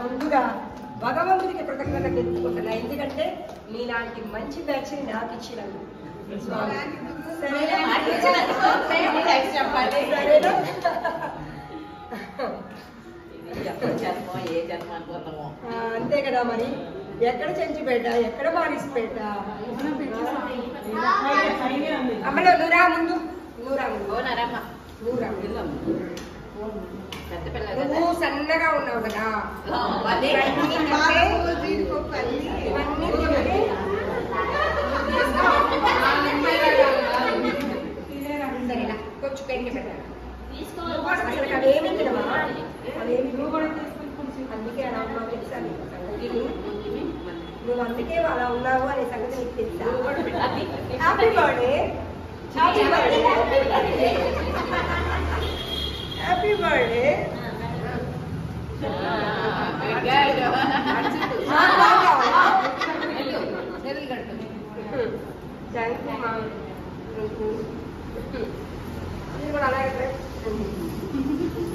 ముందుగా భగవంతుడికి కృతజ్ఞత తెలుపుకుంటున్నా. ఎందుకంటే మీలాంటి మంచి బ్యాచ్ని నాకు ఇచ్చినందుకు. అంతే కదా మరి. ఎక్కడ చెంచిపేట, ఎక్కడ మారిసిపేట. అమ్మలో నూరా ముందు, నూరా ముందు, నూరా నువ్వు సన్నగా ఉన్నావు కదా. సరేనా, కొంచెం పెండి పెట్టాలి. అసలు అవేమి తినవా, అవేమి నువ్వు కూడా తీసుకుని. అందుకే అలా ఉన్నావు తెలుసా నీకు సంగతి. నువ్వు అందుకే అలా ఉన్నావు అనే సంగతి నీకు తెలుసా. Happy birthday, happy birthday, happy birthday. Thank you మా. మీరు కూడా అలాగే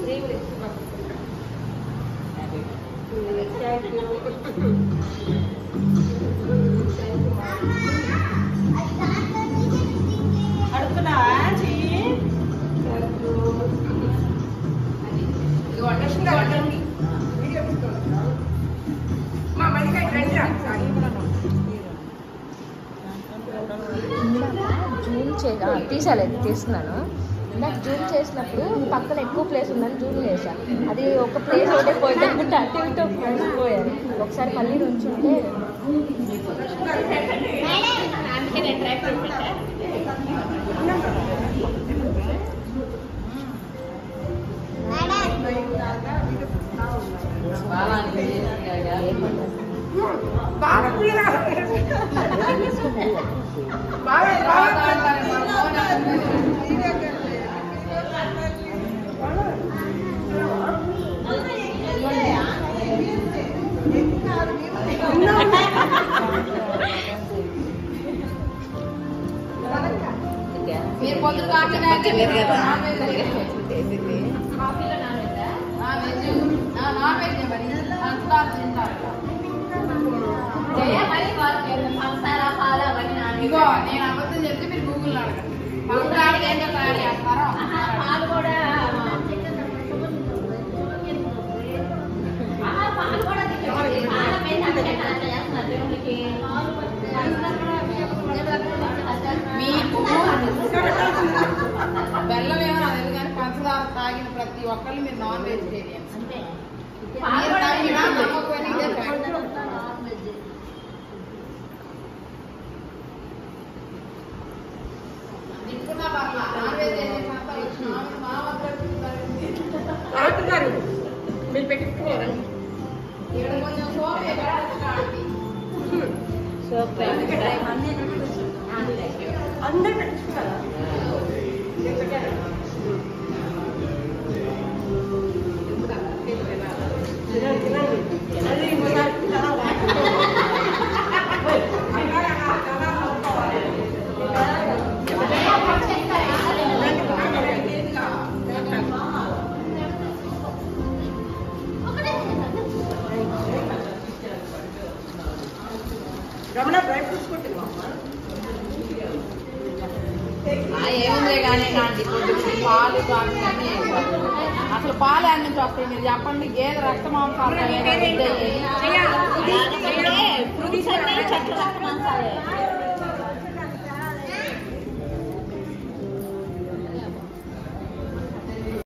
థ్యాంక్ యూ. అడుగుతున్నావా చెయ్యి. మా మళ్ళీ జూమ్ తీసాలేదు, తీస్తున్నాను. నాకు జూమ్ చేసినప్పుడు పక్కన ఎక్కువ ప్లేస్ ఉందని జూమ్ చేశాను. అది ఒక ప్లేస్ ఒకటే పోయింది అనుకుంటే అటు ఇటు పోయారు. ఒకసారి మళ్ళీ నుంచుంటే మీరు పొద్దున కాఫీలో నాన్ వెజ్ మరి ఇగో నేను అబద్ధం చెప్తే మీరు గూగుల్ అడగండి. పాలు కూడా మీకు బెల్లం ఏమో అది కానీ పంచదార తాగిన ప్రతి ఒక్కళ్ళు మీరు నాన్ వెజిటేరియన్స్. మీరు పెట్టుకున్నారా కొంచెం సోప్ అందరూ పెట్టుకున్నారా. రమణ డ్రై ఫ్రూట్స్ కొట్టింది ఏముంది కానీ పాలు అన్నీ అసలు పాలు అన్ని నుంచి వస్తాయి. మీరు చెప్పండి, గేదె రక్త మాంసాలు